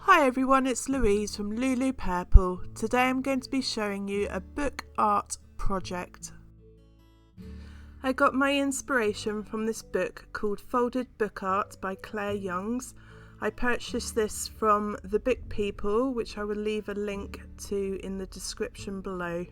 Hi everyone, it's Louise from Lulu Purple. Today I'm going to be showing you a book art project. I got my inspiration from this book called Folded Book Art by Claire Youngs. I purchased this from The Book People, which I will leave a link to in the description below.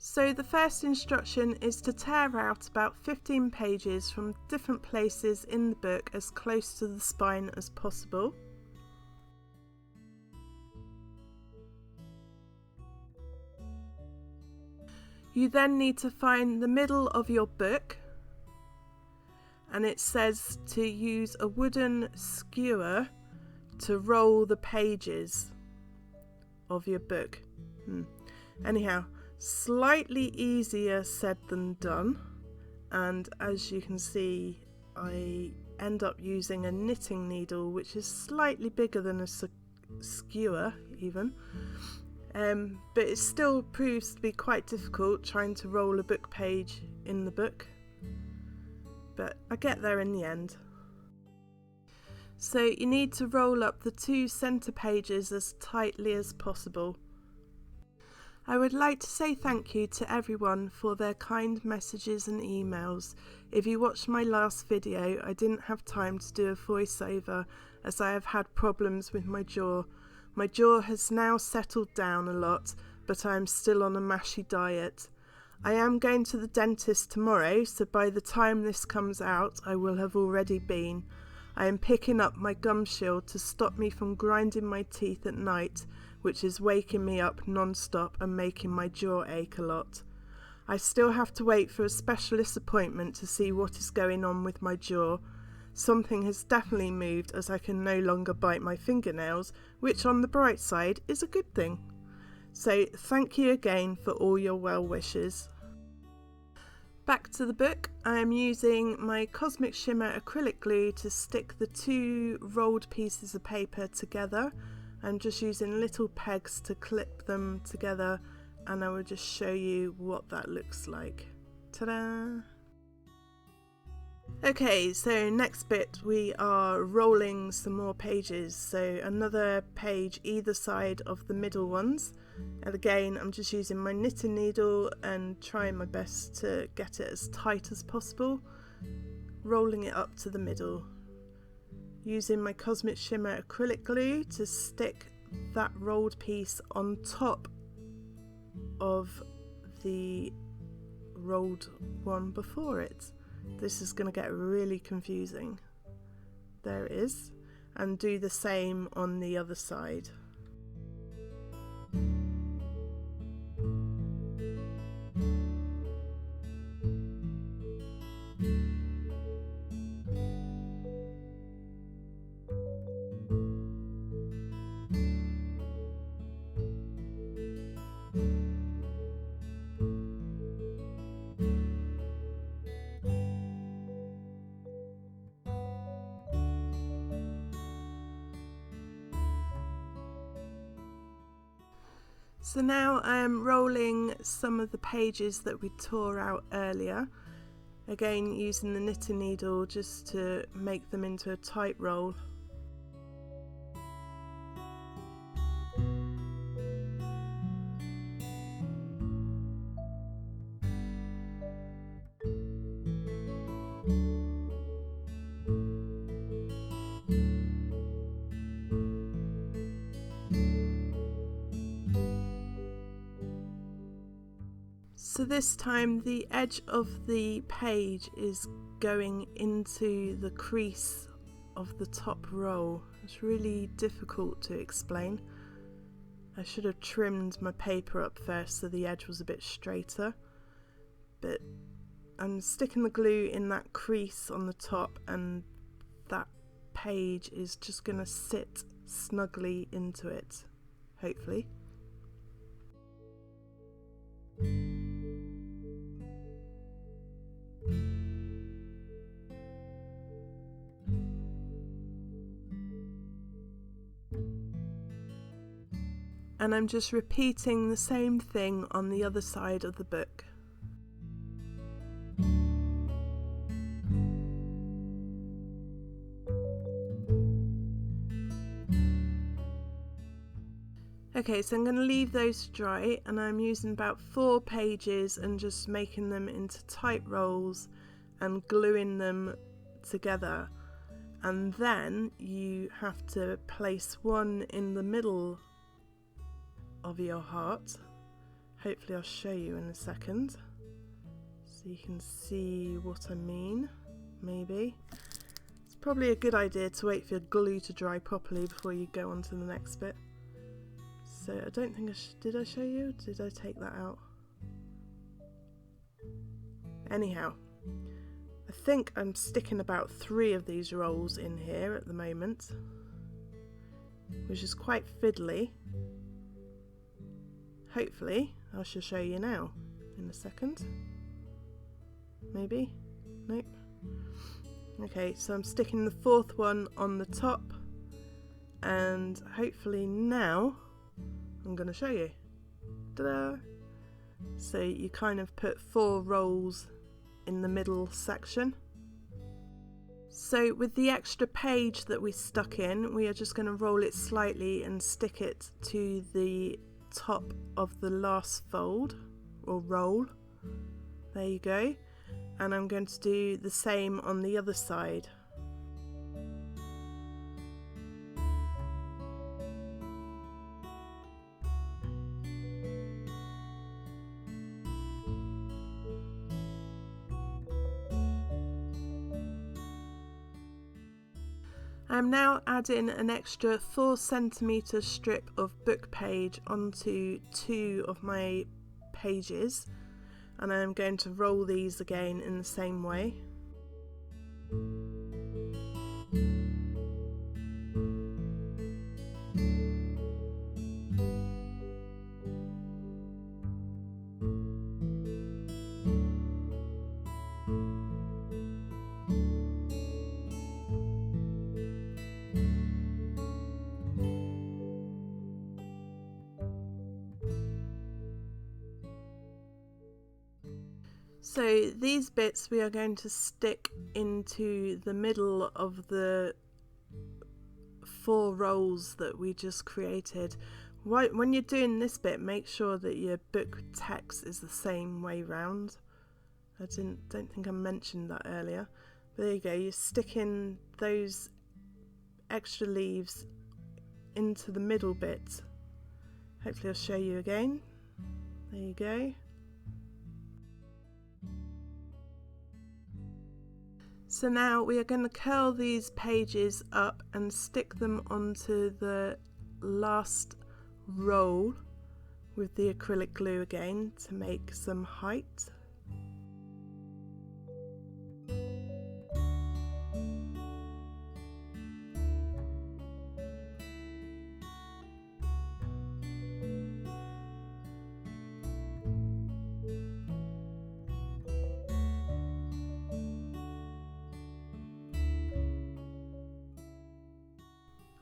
So the first instruction is to tear out about 15 pages from different places in the book as close to the spine as possible. You then need to find the middle of your book, and it says to use a wooden skewer to roll the pages of your book. Anyhow, slightly easier said than done, and as you can see I end up using a knitting needle which is slightly bigger than a skewer even, but it still proves to be quite difficult trying to roll a book page in the book, but I get there in the end. So you need to roll up the two centre pages as tightly as possible. I would like to say thank you to everyone for their kind messages and emails. If you watched my last video, I didn't have time to do a voiceover as I have had problems with my jaw. My jaw has now settled down a lot, but I am still on a mashy diet. I am going to the dentist tomorrow, so by the time this comes out, I will have already been. I am picking up my gum shield to stop me from grinding my teeth at night, which is waking me up non-stop and making my jaw ache a lot. I still have to wait for a specialist appointment to see what is going on with my jaw. Something has definitely moved as I can no longer bite my fingernails, which on the bright side is a good thing. So thank you again for all your well wishes. Back to the book, I am using my Cosmic Shimmer acrylic glue to stick the two rolled pieces of paper together. I'm just using little pegs to clip them together, and I will just show you what that looks like. Ta-da! Okay, so next bit we are rolling some more pages, so another page either side of the middle ones, and again I'm just using my knitting needle and trying my best to get it as tight as possible, rolling it up to the middle. Using my Cosmic Shimmer acrylic glue to stick that rolled piece on top of the rolled one before it. This is going to get really confusing. There it is. And do the same on the other side. So now I am rolling some of the pages that we tore out earlier, again using the knitting needle just to make them into a tight roll. So this time the edge of the page is going into the crease of the top roll. It's really difficult to explain. I should have trimmed my paper up first so the edge was a bit straighter, but I'm sticking the glue in that crease on the top and that page is just going to sit snugly into it, hopefully. And I'm just repeating the same thing on the other side of the book. Okay, so I'm going to leave those to dry, and I'm using about 4 pages and just making them into tight rolls and gluing them together. And then you have to place one in the middle of your heart. Hopefully I'll show you in a second so you can see what I mean. Maybe it's probably a good idea to wait for your glue to dry properly before you go on to the next bit. So I don't think did I show you? Did I take that out? Anyhow, I think I'm sticking about 3 of these rolls in here at the moment, which is quite fiddly. Hopefully I shall show you now in a second. Maybe? Nope. Okay, so I'm sticking the 4th one on the top, and hopefully now I'm going to show you. Ta-da! So you kind of put 4 rolls in the middle section. So with the extra page that we stuck in, we are just going to roll it slightly and stick it to the top of the last fold or roll. There you go. And I'm going to do the same on the other side. I'm now adding an extra 4 centimetre strip of book page onto 2 of my pages, and I'm going to roll these again in the same way. So these bits we are going to stick into the middle of the 4 rolls that we just created. When you're doing this bit, make sure that your book text is the same way round. I don't think I mentioned that earlier. But there you go, you're sticking those extra leaves into the middle bit. Hopefully I'll show you again. There you go. So now we are going to curl these pages up and stick them onto the last roll with the acrylic glue again to make some height.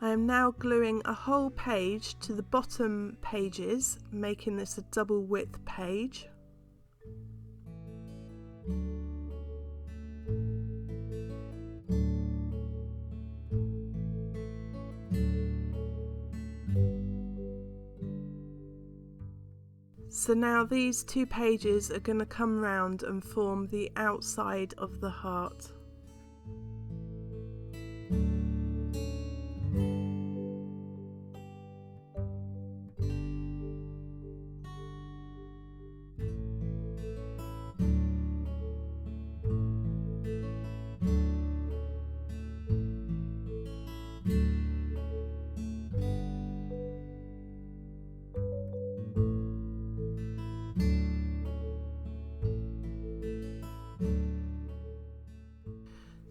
I am now gluing a whole page to the bottom pages, making this a double width page. So now these 2 pages are going to come round and form the outside of the heart.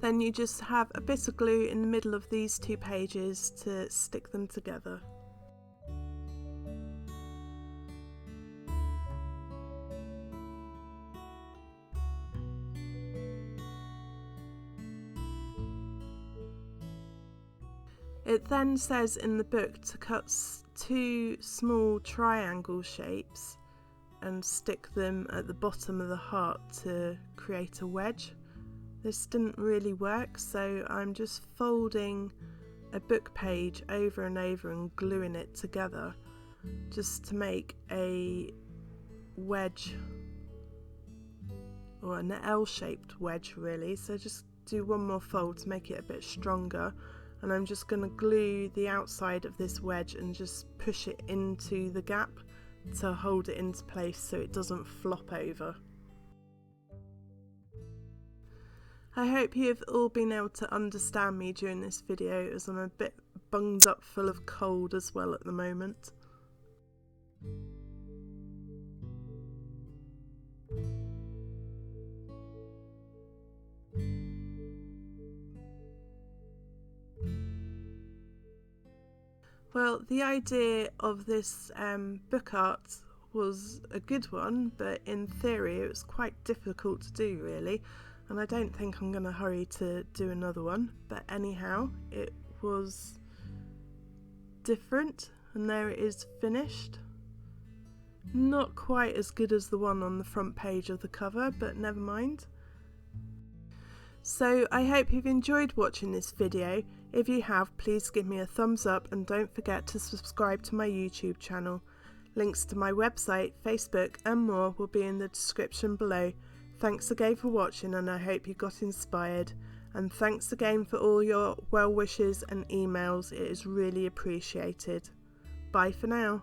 Then you just have a bit of glue in the middle of these 2 pages to stick them together. It then says in the book to cut 2 small triangle shapes and stick them at the bottom of the heart to create a wedge. This didn't really work, so I'm just folding a book page over and over and gluing it together. just to make a wedge, or an L-shaped wedge really. So just do one more fold to make it a bit stronger, and I'm just going to glue the outside of this wedge and just push it into the gap to hold it into place so it doesn't flop over. I hope you have all been able to understand me during this video, as I'm a bit bunged up full of cold as well at the moment. Well, the idea of this book art was a good one, but in theory it was quite difficult to do really, and I don't think I'm going to hurry to do another one. But anyhow, it was different, and there it is finished. Not quite as good as the one on the front page of the cover, but never mind. So I hope you've enjoyed watching this video. If you have, please give me a thumbs up and don't forget to subscribe to my YouTube channel. Links to my website, Facebook and more will be in the description below. Thanks again for watching, and I hope you got inspired. And thanks again for all your well wishes and emails, it is really appreciated. Bye for now.